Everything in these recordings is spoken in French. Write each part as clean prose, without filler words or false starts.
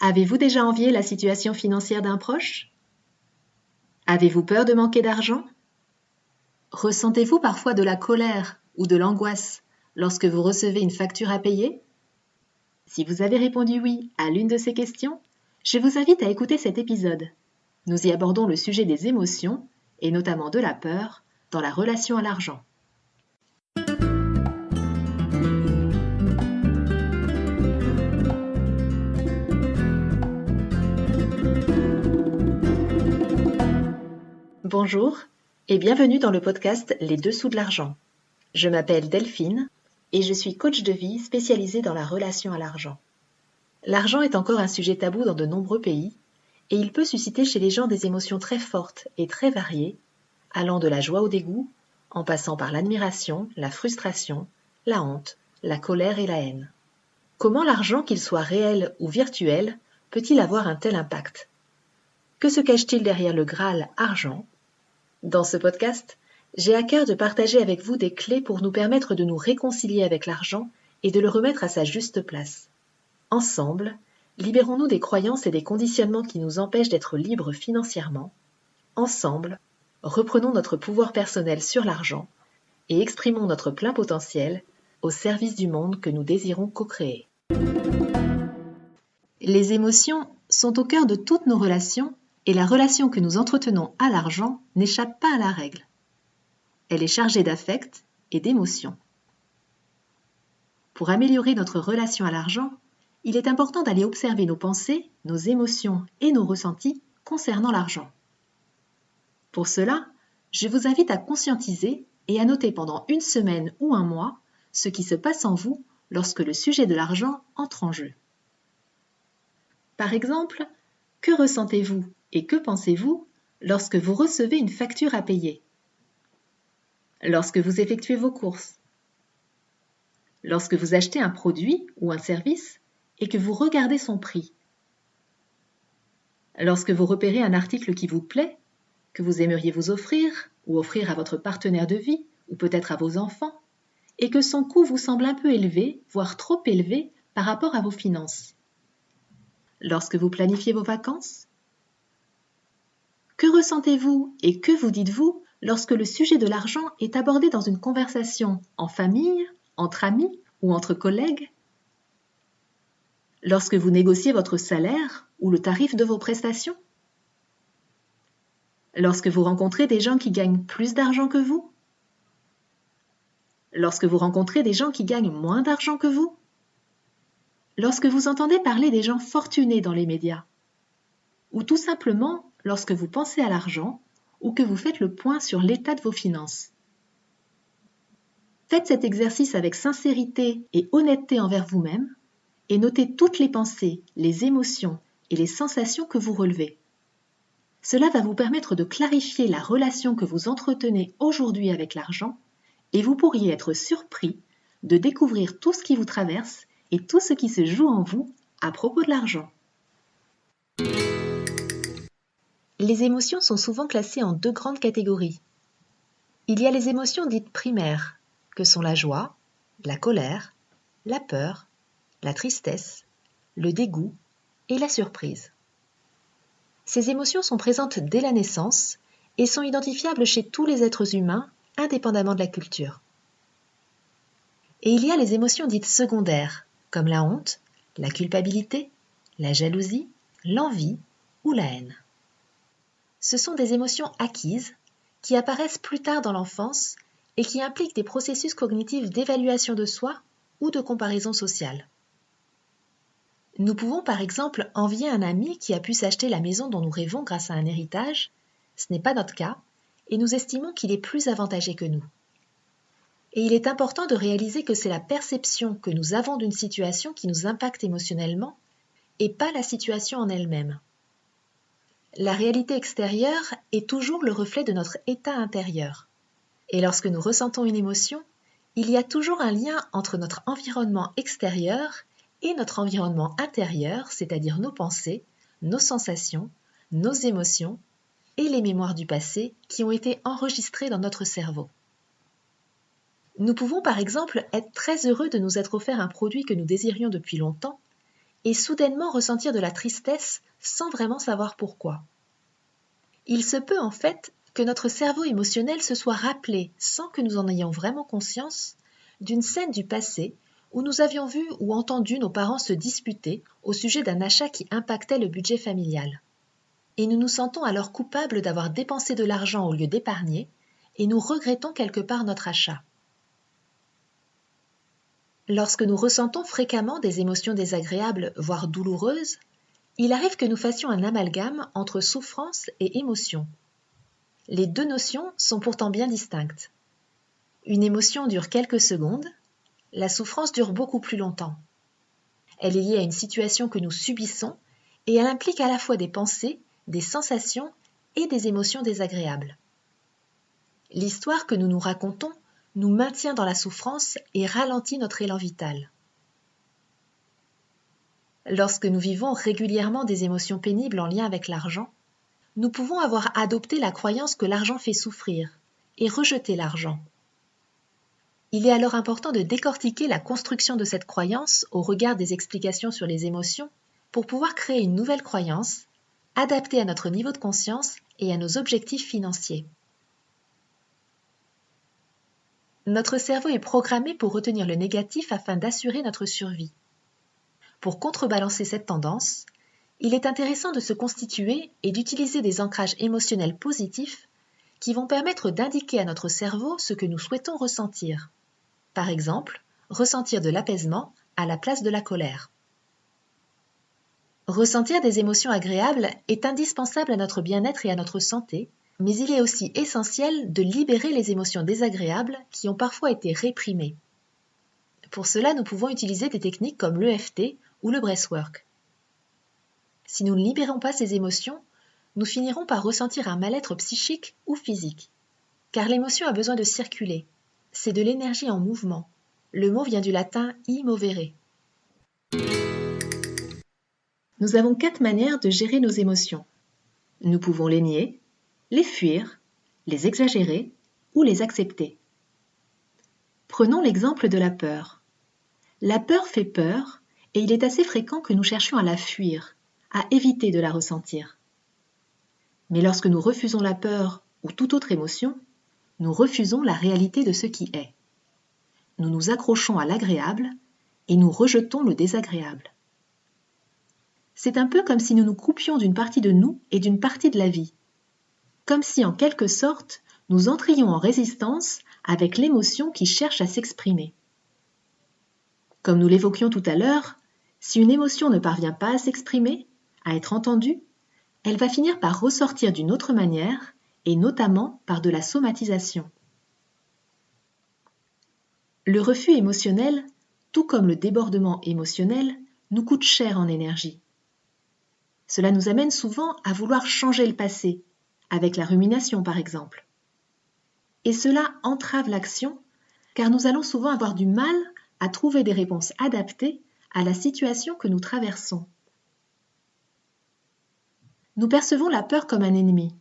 Avez-vous déjà envié la situation financière d'un proche? Avez-vous peur de manquer d'argent? Ressentez-vous parfois de la colère ou de l'angoisse lorsque vous recevez une facture à payer? Si vous avez répondu oui à l'une de ces questions, je vous invite à écouter cet épisode. Nous y abordons le sujet des émotions, et notamment de la peur, dans la relation à l'argent. Bonjour et bienvenue dans le podcast Les Dessous de l'argent. Je m'appelle Delphine et je suis coach de vie spécialisée dans la relation à l'argent. L'argent est encore un sujet tabou dans de nombreux pays et il peut susciter chez les gens des émotions très fortes et très variées, allant de la joie au dégoût, en passant par l'admiration, la frustration, la honte, la colère et la haine. Comment l'argent, qu'il soit réel ou virtuel, peut-il avoir un tel impact? Que se cache-t-il derrière le Graal argent? Dans ce podcast, j'ai à cœur de partager avec vous des clés pour nous permettre de nous réconcilier avec l'argent et de le remettre à sa juste place. Ensemble, libérons-nous des croyances et des conditionnements qui nous empêchent d'être libres financièrement. Ensemble, reprenons notre pouvoir personnel sur l'argent et exprimons notre plein potentiel au service du monde que nous désirons co-créer. Les émotions sont au cœur de toutes nos relations et la relation que nous entretenons à l'argent n'échappe pas à la règle. Elle est chargée d'affect et d'émotions. Pour améliorer notre relation à l'argent, il est important d'aller observer nos pensées, nos émotions et nos ressentis concernant l'argent. Pour cela, je vous invite à conscientiser et à noter pendant une semaine ou un mois ce qui se passe en vous lorsque le sujet de l'argent entre en jeu. Par exemple, que ressentez-vous et que pensez-vous lorsque vous recevez une facture à payer? Lorsque vous effectuez vos courses? Lorsque vous achetez un produit ou un service et que vous regardez son prix? Lorsque vous repérez un article qui vous plaît, que vous aimeriez vous offrir ou offrir à votre partenaire de vie ou peut-être à vos enfants, et que son coût vous semble un peu élevé, voire trop élevé par rapport à vos finances? Lorsque vous planifiez vos vacances? Que ressentez-vous et que vous dites-vous lorsque le sujet de l'argent est abordé dans une conversation en famille, entre amis ou entre collègues? Lorsque vous négociez votre salaire ou le tarif de vos prestations? Lorsque vous rencontrez des gens qui gagnent plus d'argent que vous? Lorsque vous rencontrez des gens qui gagnent moins d'argent que vous? Lorsque vous entendez parler des gens fortunés dans les médias? Ou tout simplement lorsque vous pensez à l'argent ou que vous faites le point sur l'état de vos finances? Faites cet exercice avec sincérité et honnêteté envers vous-même et notez toutes les pensées, les émotions et les sensations que vous relevez. Cela va vous permettre de clarifier la relation que vous entretenez aujourd'hui avec l'argent et vous pourriez être surpris de découvrir tout ce qui vous traverse et tout ce qui se joue en vous à propos de l'argent. Les émotions sont souvent classées en deux grandes catégories. Il y a les émotions dites primaires, que sont la joie, la colère, la peur, la tristesse, le dégoût et la surprise. Ces émotions sont présentes dès la naissance et sont identifiables chez tous les êtres humains, indépendamment de la culture. Et il y a les émotions dites secondaires, comme la honte, la culpabilité, la jalousie, l'envie ou la haine. Ce sont des émotions acquises qui apparaissent plus tard dans l'enfance et qui impliquent des processus cognitifs d'évaluation de soi ou de comparaison sociale. Nous pouvons par exemple envier un ami qui a pu s'acheter la maison dont nous rêvons grâce à un héritage. Ce n'est pas notre cas et nous estimons qu'il est plus avantagé que nous. Et il est important de réaliser que c'est la perception que nous avons d'une situation qui nous impacte émotionnellement et pas la situation en elle-même. La réalité extérieure est toujours le reflet de notre état intérieur. Et lorsque nous ressentons une émotion, il y a toujours un lien entre notre environnement extérieur et notre environnement intérieur, c'est-à-dire nos pensées, nos sensations, nos émotions et les mémoires du passé qui ont été enregistrées dans notre cerveau. Nous pouvons par exemple être très heureux de nous être offert un produit que nous désirions depuis longtemps et soudainement ressentir de la tristesse sans vraiment savoir pourquoi. Il se peut en fait que notre cerveau émotionnel se soit rappelé, sans que nous en ayons vraiment conscience, d'une scène du passé où nous avions vu ou entendu nos parents se disputer au sujet d'un achat qui impactait le budget familial. Et nous nous sentons alors coupables d'avoir dépensé de l'argent au lieu d'épargner, et nous regrettons quelque part notre achat. Lorsque nous ressentons fréquemment des émotions désagréables, voire douloureuses, il arrive que nous fassions un amalgame entre souffrance et émotion. Les deux notions sont pourtant bien distinctes. Une émotion dure quelques secondes, la souffrance dure beaucoup plus longtemps. Elle est liée à une situation que nous subissons et elle implique à la fois des pensées, des sensations et des émotions désagréables. L'histoire que nous nous racontons nous maintient dans la souffrance et ralentit notre élan vital. Lorsque nous vivons régulièrement des émotions pénibles en lien avec l'argent, nous pouvons avoir adopté la croyance que l'argent fait souffrir et rejeter l'argent. Il est alors important de décortiquer la construction de cette croyance au regard des explications sur les émotions pour pouvoir créer une nouvelle croyance, adaptée à notre niveau de conscience et à nos objectifs financiers. Notre cerveau est programmé pour retenir le négatif afin d'assurer notre survie. Pour contrebalancer cette tendance, il est intéressant de se constituer et d'utiliser des ancrages émotionnels positifs qui vont permettre d'indiquer à notre cerveau ce que nous souhaitons ressentir. Par exemple, ressentir de l'apaisement à la place de la colère. Ressentir des émotions agréables est indispensable à notre bien-être et à notre santé, mais il est aussi essentiel de libérer les émotions désagréables qui ont parfois été réprimées. Pour cela, nous pouvons utiliser des techniques comme l'EFT ou le breathwork. Si nous ne libérons pas ces émotions, nous finirons par ressentir un mal-être psychique ou physique. Car l'émotion a besoin de circuler. C'est de l'énergie en mouvement. Le mot vient du latin immovere. Nous avons 4 manières de gérer nos émotions. Nous pouvons les nier, les fuir, les exagérer ou les accepter. Prenons l'exemple de la peur. La peur fait peur et il est assez fréquent que nous cherchions à la fuir, à éviter de la ressentir. Mais lorsque nous refusons la peur ou toute autre émotion, nous refusons la réalité de ce qui est. Nous nous accrochons à l'agréable et nous rejetons le désagréable. C'est un peu comme si nous nous coupions d'une partie de nous et d'une partie de la vie. Comme si, en quelque sorte, nous entrions en résistance avec l'émotion qui cherche à s'exprimer. Comme nous l'évoquions tout à l'heure, si une émotion ne parvient pas à s'exprimer, à être entendue, elle va finir par ressortir d'une autre manière, et notamment par de la somatisation. Le refus émotionnel, tout comme le débordement émotionnel, nous coûte cher en énergie. Cela nous amène souvent à vouloir changer le passé, avec la rumination par exemple. Et cela entrave l'action, car nous allons souvent avoir du mal à trouver des réponses adaptées à la situation que nous traversons. Nous percevons la peur comme un ennemi.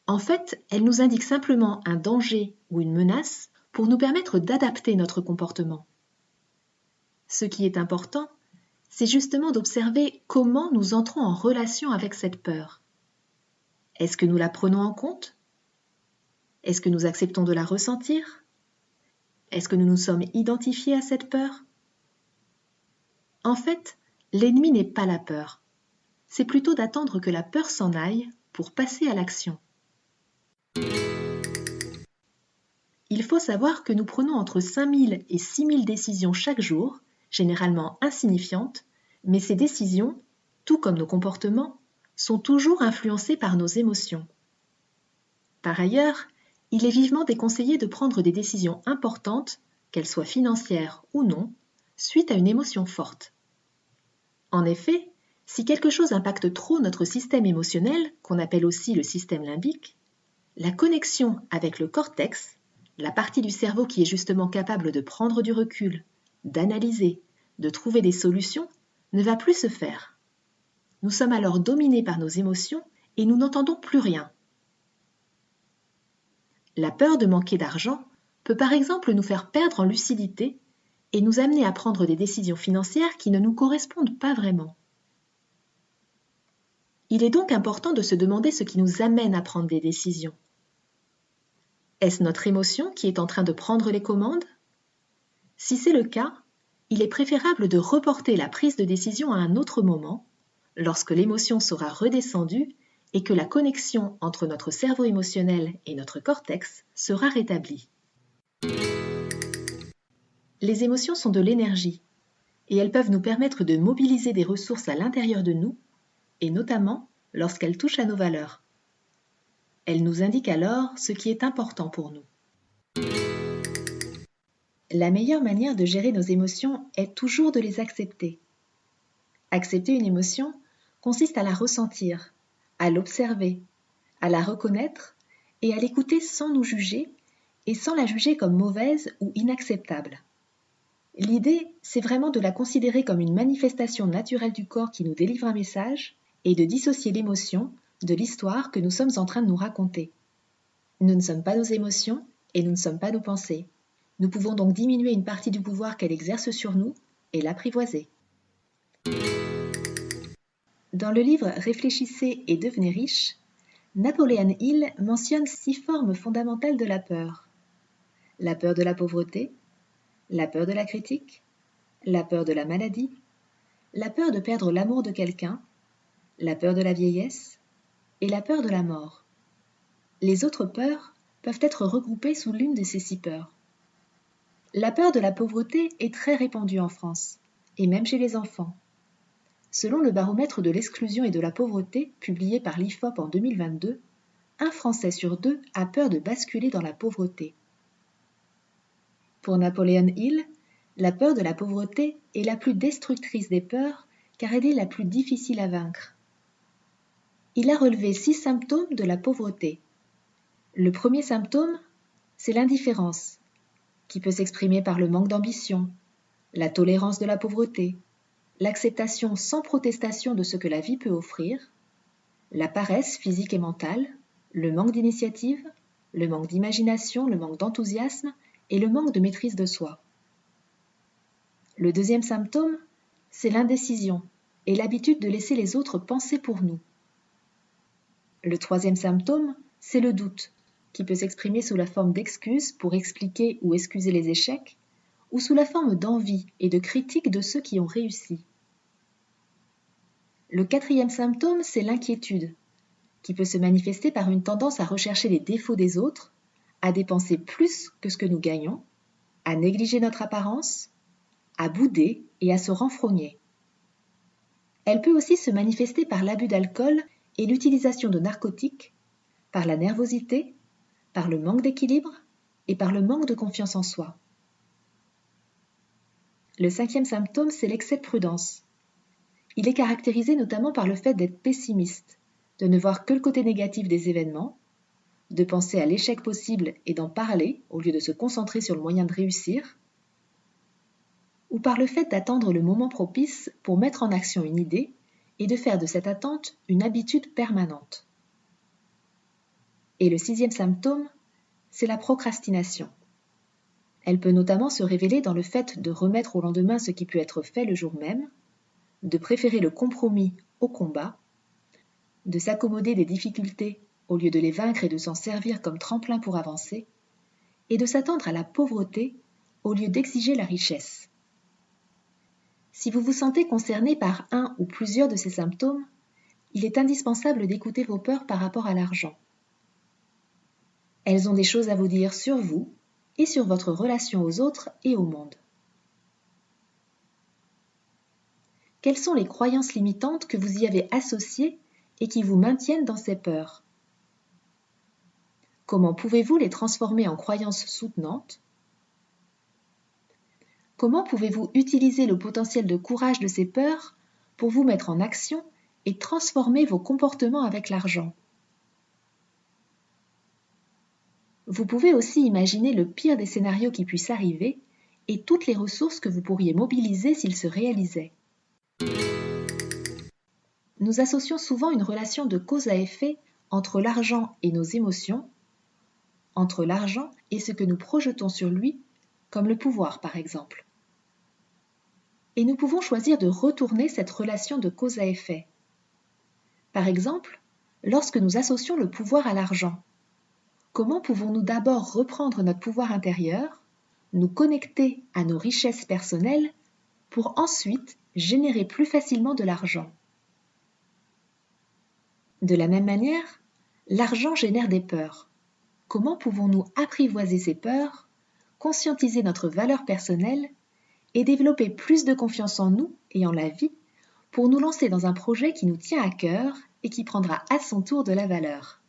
En fait, elle nous indique simplement un danger ou une menace pour nous permettre d'adapter notre comportement. Ce qui est important, c'est justement d'observer comment nous entrons en relation avec cette peur. Est-ce que nous la prenons en compte? Est-ce que nous acceptons de la ressentir? Est-ce que nous nous sommes identifiés à cette peur? En fait, l'ennemi n'est pas la peur. C'est plutôt d'attendre que la peur s'en aille pour passer à l'action. Il faut savoir que nous prenons entre 5000 et 6000 décisions chaque jour, généralement insignifiantes, mais ces décisions, tout comme nos comportements, sont toujours influencées par nos émotions. Par ailleurs, il est vivement déconseillé de prendre des décisions importantes, qu'elles soient financières ou non, suite à une émotion forte. En effet, si quelque chose impacte trop notre système émotionnel, qu'on appelle aussi le système limbique, la connexion avec le cortex, la partie du cerveau qui est justement capable de prendre du recul, d'analyser, de trouver des solutions, ne va plus se faire. Nous sommes alors dominés par nos émotions et nous n'entendons plus rien. La peur de manquer d'argent peut par exemple nous faire perdre en lucidité et nous amener à prendre des décisions financières qui ne nous correspondent pas vraiment. Il est donc important de se demander ce qui nous amène à prendre des décisions. Est-ce notre émotion qui est en train de prendre les commandes? Si c'est le cas, il est préférable de reporter la prise de décision à un autre moment, lorsque l'émotion sera redescendue et que la connexion entre notre cerveau émotionnel et notre cortex sera rétablie. Les émotions sont de l'énergie et elles peuvent nous permettre de mobiliser des ressources à l'intérieur de nous, et notamment lorsqu'elles touchent à nos valeurs. Elles nous indiquent alors ce qui est important pour nous. La meilleure manière de gérer nos émotions est toujours de les accepter. Accepter une émotion consiste à la ressentir, à l'observer, à la reconnaître et à l'écouter sans nous juger et sans la juger comme mauvaise ou inacceptable. L'idée, c'est vraiment de la considérer comme une manifestation naturelle du corps qui nous délivre un message et de dissocier l'émotion de l'histoire que nous sommes en train de nous raconter. Nous ne sommes pas nos émotions et nous ne sommes pas nos pensées. Nous pouvons donc diminuer une partie du pouvoir qu'elle exerce sur nous et l'apprivoiser. Dans le livre Réfléchissez et devenez riche, Napoléon Hill mentionne 6 formes fondamentales de la peur. La peur de la pauvreté, la peur de la critique, la peur de la maladie, la peur de perdre l'amour de quelqu'un, la peur de la vieillesse et la peur de la mort. Les autres peurs peuvent être regroupées sous l'une de ces 6 peurs. La peur de la pauvreté est très répandue en France, et même chez les enfants. Selon le baromètre de l'exclusion et de la pauvreté, publié par l'IFOP en 2022, un Français sur 2 a peur de basculer dans la pauvreté. Pour Napoléon Hill, la peur de la pauvreté est la plus destructrice des peurs car elle est la plus difficile à vaincre. Il a relevé 6 symptômes de la pauvreté. Le premier symptôme, c'est l'indifférence, qui peut s'exprimer par le manque d'ambition, la tolérance de la pauvreté, l'acceptation sans protestation de ce que la vie peut offrir, la paresse physique et mentale, le manque d'initiative, le manque d'imagination, le manque d'enthousiasme et le manque de maîtrise de soi. Le deuxième symptôme, c'est l'indécision et l'habitude de laisser les autres penser pour nous. Le troisième symptôme, c'est le doute, qui peut s'exprimer sous la forme d'excuses pour expliquer ou excuser les échecs, ou sous la forme d'envie et de critique de ceux qui ont réussi. Le quatrième symptôme, c'est l'inquiétude, qui peut se manifester par une tendance à rechercher les défauts des autres, à dépenser plus que ce que nous gagnons, à négliger notre apparence, à bouder et à se renfrogner. Elle peut aussi se manifester par l'abus d'alcool et l'utilisation de narcotiques, par la nervosité, par le manque d'équilibre et par le manque de confiance en soi. Le cinquième symptôme, c'est l'excès de prudence. Il est caractérisé notamment par le fait d'être pessimiste, de ne voir que le côté négatif des événements, de penser à l'échec possible et d'en parler au lieu de se concentrer sur le moyen de réussir, ou par le fait d'attendre le moment propice pour mettre en action une idée et de faire de cette attente une habitude permanente. Et le sixième symptôme, c'est la procrastination. Elle peut notamment se révéler dans le fait de remettre au lendemain ce qui peut être fait le jour même, de préférer le compromis au combat, de s'accommoder des difficultés au lieu de les vaincre et de s'en servir comme tremplin pour avancer, et de s'attendre à la pauvreté au lieu d'exiger la richesse. Si vous vous sentez concerné par un ou plusieurs de ces symptômes, il est indispensable d'écouter vos peurs par rapport à l'argent. Elles ont des choses à vous dire sur vous et sur votre relation aux autres et au monde. Quelles sont les croyances limitantes que vous y avez associées et qui vous maintiennent dans ces peurs? Comment pouvez-vous les transformer en croyances soutenantes? Comment pouvez-vous utiliser le potentiel de courage de ces peurs pour vous mettre en action et transformer vos comportements avec l'argent? Vous pouvez aussi imaginer le pire des scénarios qui puissent arriver et toutes les ressources que vous pourriez mobiliser s'ils se réalisaient. Nous associons souvent une relation de cause à effet entre l'argent et nos émotions, entre l'argent et ce que nous projetons sur lui, comme le pouvoir par exemple. et nous pouvons choisir de retourner cette relation de cause à effet. Par exemple, lorsque nous associons le pouvoir à l'argent, comment pouvons-nous d'abord reprendre notre pouvoir intérieur, nous connecter à nos richesses personnelles pour ensuite générer plus facilement de l'argent? De la même manière, l'argent génère des peurs. Comment pouvons-nous apprivoiser ces peurs, conscientiser notre valeur personnelle et développer plus de confiance en nous et en la vie pour nous lancer dans un projet qui nous tient à cœur et qui prendra à son tour de la valeur?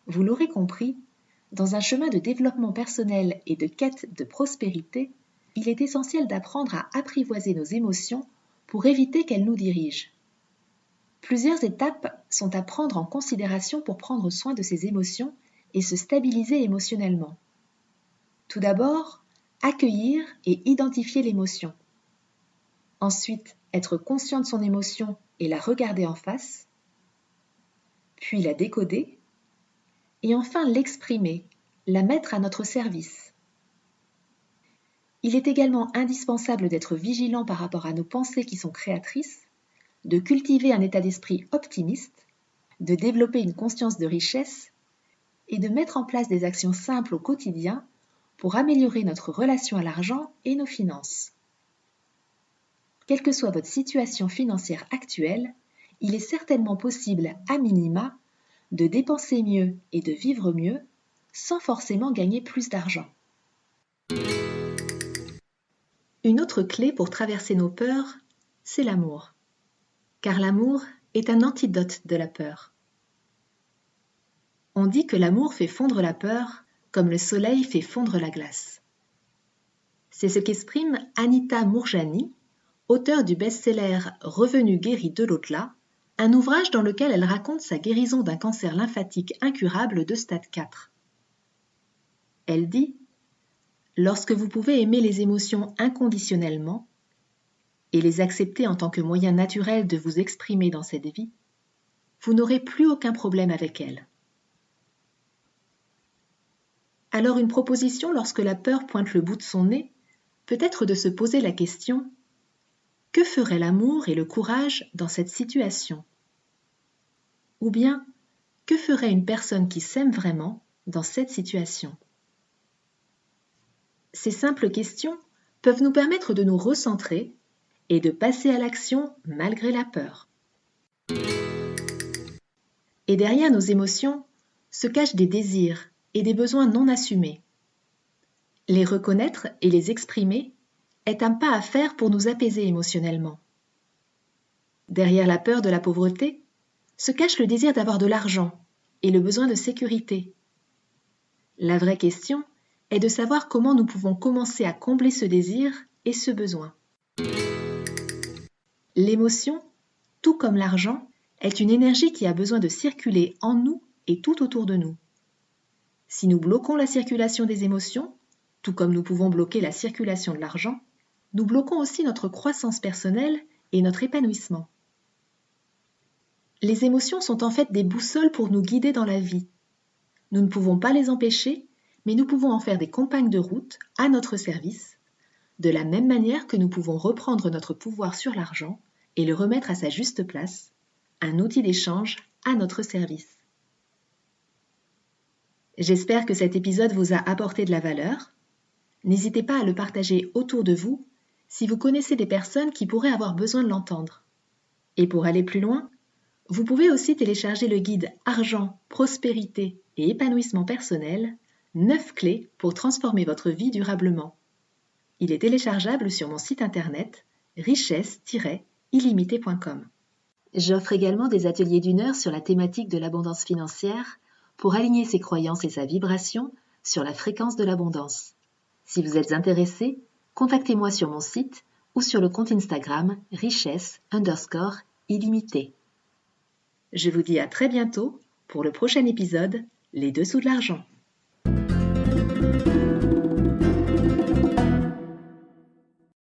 Vous l'aurez compris, dans un chemin de développement personnel et de quête de prospérité, il est essentiel d'apprendre à apprivoiser nos émotions pour éviter qu'elles nous dirigent. Plusieurs étapes sont à prendre en considération pour prendre soin de ses émotions et se stabiliser émotionnellement. Tout d'abord, accueillir et identifier l'émotion. Ensuite, être conscient de son émotion et la regarder en face. Puis la décoder. Et enfin l'exprimer, la mettre à notre service. Il est également indispensable d'être vigilant par rapport à nos pensées qui sont créatrices, de cultiver un état d'esprit optimiste, de développer une conscience de richesse et de mettre en place des actions simples au quotidien pour améliorer notre relation à l'argent et nos finances. Quelle que soit votre situation financière actuelle, il est certainement possible, à minima, de dépenser mieux et de vivre mieux sans forcément gagner plus d'argent. Une autre clé pour traverser nos peurs, c'est l'amour. Car l'amour est un antidote de la peur. On dit que l'amour fait fondre la peur comme le soleil fait fondre la glace. C'est ce qu'exprime Anita Moorjani, auteure du best-seller Revenu guéri de l'au-delà, un ouvrage dans lequel elle raconte sa guérison d'un cancer lymphatique incurable de stade 4. Elle dit « Lorsque vous pouvez aimer les émotions inconditionnellement et les accepter en tant que moyen naturel de vous exprimer dans cette vie, vous n'aurez plus aucun problème avec elles. » Alors une proposition lorsque la peur pointe le bout de son nez peut être de se poser la question « Que ferait l'amour et le courage dans cette situation ?» Ou bien « Que ferait une personne qui s'aime vraiment dans cette situation ?» Ces simples questions peuvent nous permettre de nous recentrer et de passer à l'action malgré la peur. Et derrière nos émotions se cachent des désirs et des besoins non assumés. Les reconnaître et les exprimer est un pas à faire pour nous apaiser émotionnellement. Derrière la peur de la pauvreté se cache le désir d'avoir de l'argent et le besoin de sécurité. La vraie question est de savoir comment nous pouvons commencer à combler ce désir et ce besoin. L'émotion, tout comme l'argent, est une énergie qui a besoin de circuler en nous et tout autour de nous. Si nous bloquons la circulation des émotions, tout comme nous pouvons bloquer la circulation de l'argent, nous bloquons aussi notre croissance personnelle et notre épanouissement. Les émotions sont en fait des boussoles pour nous guider dans la vie. Nous ne pouvons pas les empêcher, mais nous pouvons en faire des compagnes de route à notre service, de la même manière que nous pouvons reprendre notre pouvoir sur l'argent et le remettre à sa juste place, un outil d'échange à notre service. J'espère que cet épisode vous a apporté de la valeur. N'hésitez pas à le partager autour de vous si vous connaissez des personnes qui pourraient avoir besoin de l'entendre. Et pour aller plus loin, vous pouvez aussi télécharger le guide Argent, Prospérité et Épanouissement personnel, 9 clés pour transformer votre vie durablement. Il est téléchargeable sur mon site internet richesse-illimitée.com. J'offre également des ateliers d'1 heure sur la thématique de l'abondance financière pour aligner ses croyances et sa vibration sur la fréquence de l'abondance. Si vous êtes intéressé, contactez-moi sur mon site ou sur le compte Instagram richesse_illimitée. Je vous dis à très bientôt pour le prochain épisode, Les dessous de l'argent.